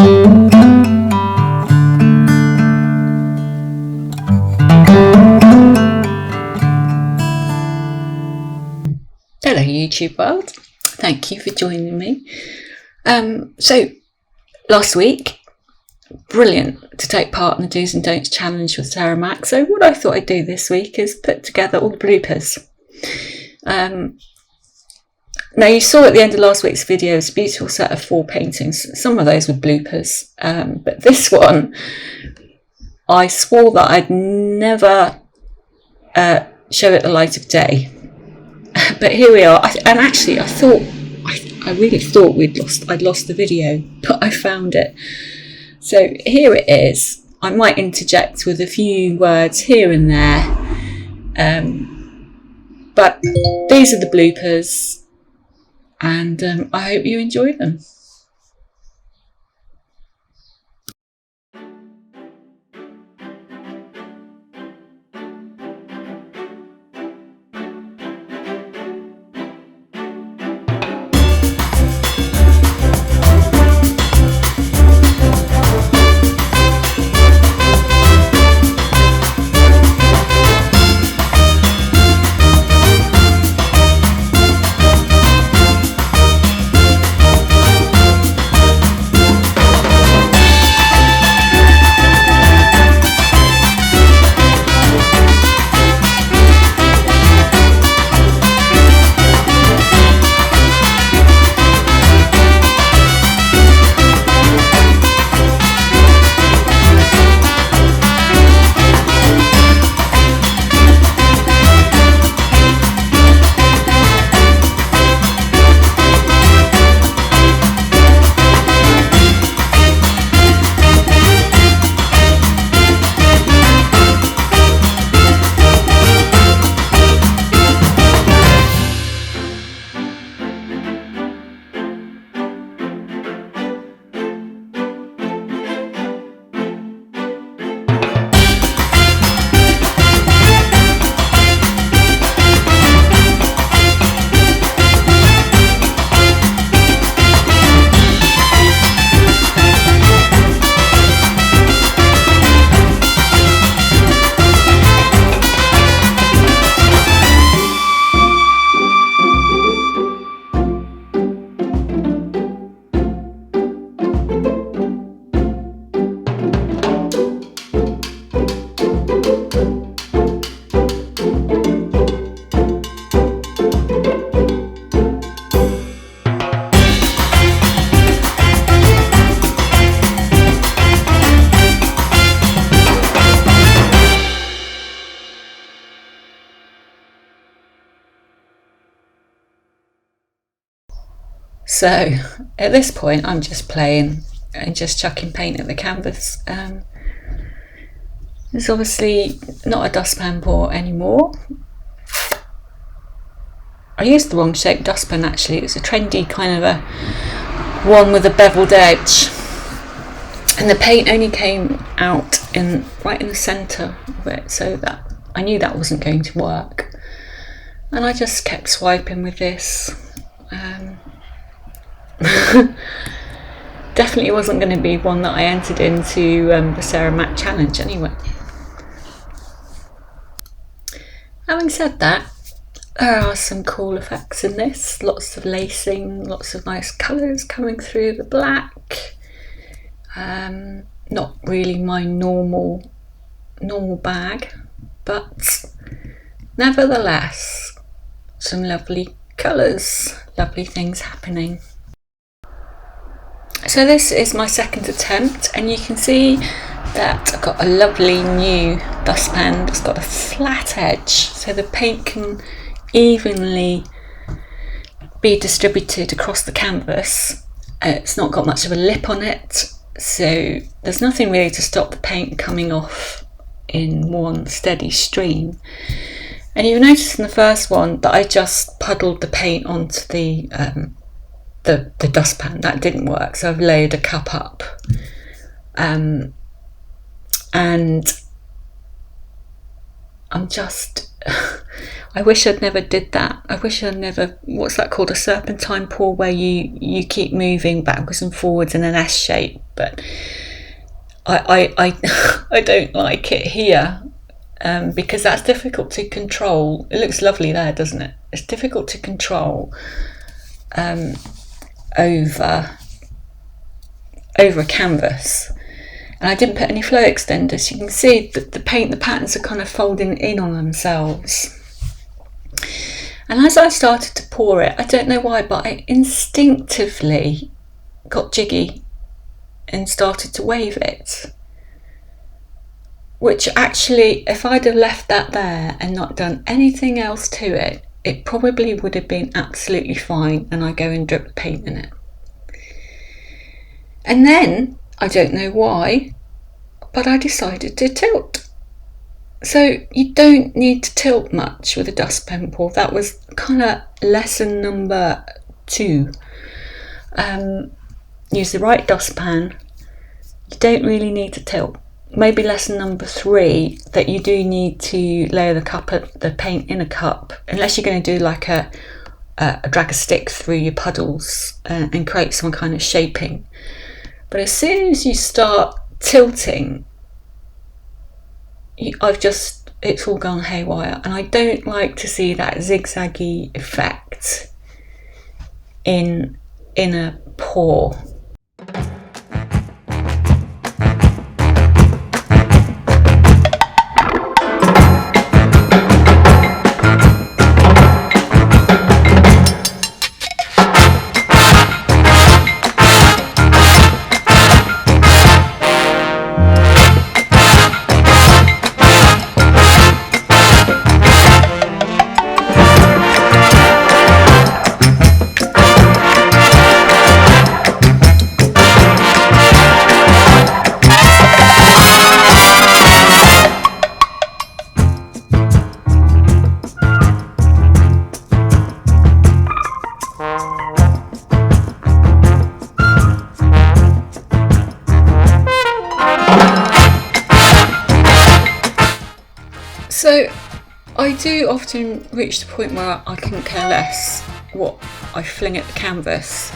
Hello YouTube world, thank you for joining me. So last week, brilliant to take part in the Do's and Don'ts challenge with Sarah Mack. So what I thought I'd do this week is put together all the bloopers. Now you saw at the end of last week's video a beautiful set of 4 paintings. Some of those were bloopers, but this one I swore that I'd never show it the light of day. But here we are, and actually I really thought I'd lost the video, but I found it. So here it is. I might interject with a few words here and there, but these are the bloopers, and I hope you enjoy them. So at this point I'm just playing and just chucking paint at the canvas. It's obviously not a dustpan pour anymore. I used the wrong shaped dustpan actually. It was a trendy kind of a one with a beveled edge, and the paint only came out right in the centre of it, so that I knew that wasn't going to work, and I just kept swiping with this. Definitely wasn't going to be one that I entered into the Sarah Mack challenge anyway. Having said that, there are some cool effects in this. Lots of lacing, lots of nice colours coming through the black. Not really my normal bag, but nevertheless some lovely colours, lovely things happening. So this is my second attempt, and you can see that I've got a lovely new dustpan that's got a flat edge, so the paint can evenly be distributed across the canvas. It's not got much of a lip on it, so there's nothing really to stop the paint coming off in one steady stream. And you'll notice in the first one that I just puddled the paint onto the dustpan. That didn't work, so I've layered a cup up, and I'm just I wish I'd never did that. I wish I'd never, what's that called, a serpentine pour, where you keep moving backwards and forwards in an S shape. But I don't like it here, because that's difficult to control. It looks lovely there, doesn't it? It's difficult to control over a canvas. And I didn't put any flow extenders. You can see that the patterns are kind of folding in on themselves. And as I started to pour it, I don't know why, but I instinctively got jiggy and started to wave it. Which actually, if I'd have left that there and not done anything else to it, it probably would have been absolutely fine, and I go and drip the paint in it. And then, I don't know why, but I decided to tilt. So you don't need to tilt much with a dustpan pour. That was kind of lesson number 2. Use the right dustpan. You don't really need to tilt. Maybe lesson number 3, that you do need to layer the paint in a cup, unless you're going to do like a drag a stick through your puddles and create some kind of shaping. But as soon as you start tilting, it's all gone haywire, and I don't like to see that zigzaggy effect in a pour. So I do often reach the point where I couldn't care less what I fling at the canvas.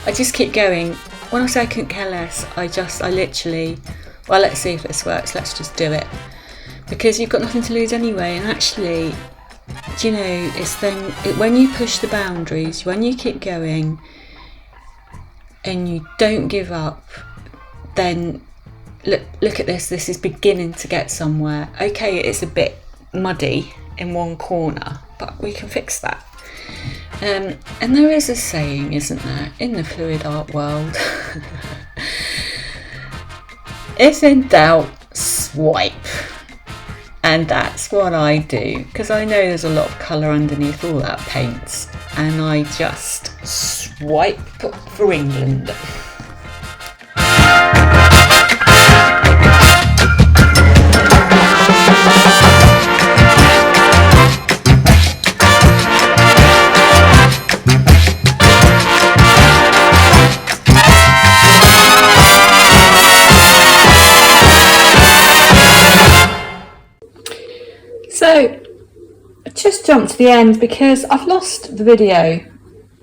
I just keep going. When I say I couldn't care less, I literally, well, let's see if this works, let's just do it. Because you've got nothing to lose anyway, and actually, do you know, it's then, when you push the boundaries, when you keep going and you don't give up, then look at this is beginning to get somewhere. Okay, it's a bit muddy in one corner, but we can fix that. And there is a saying, isn't there, in the fluid art world, if in doubt, swipe. And that's what I do, because I know there's a lot of colour underneath all that paint, and I just swipe for England. So, I just jumped to the end because I've lost the video.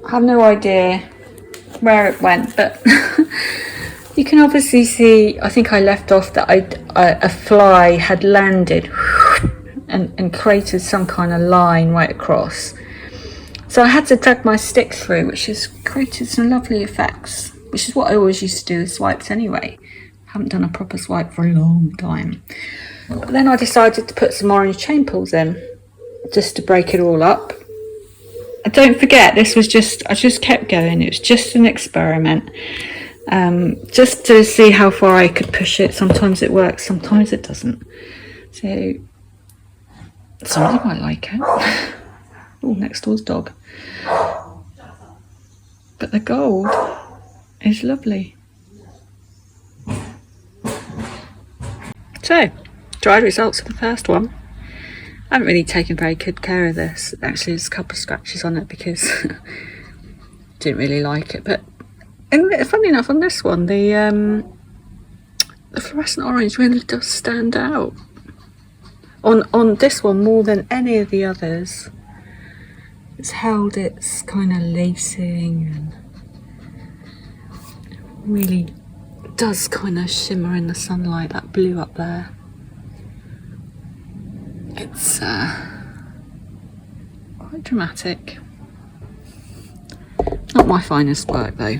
I have no idea where it went, but you can obviously see, I think I left off that a fly had landed and created some kind of line right across. So I had to drag my stick through, which has created some lovely effects, which is what I always used to do with swipes anyway. I haven't done a proper swipe for a long time. But then I decided to put some orange chain pulls in, just to break it all up. And don't forget, this was I just kept going, it was just an experiment. Just to see how far I could push it. Sometimes it works, sometimes it doesn't. So, somebody might like it. Oh, next door's dog. But the gold is lovely. So, dry results of the first one. I haven't really taken very good care of this. Actually, there's a couple of scratches on it because I didn't really like it. But funny enough, on this one, the fluorescent orange really does stand out. on this one more than any of the others. It's held its kind of lacing and really does kind of shimmer in the sunlight, that blue up there. It's quite dramatic. Not my finest work though.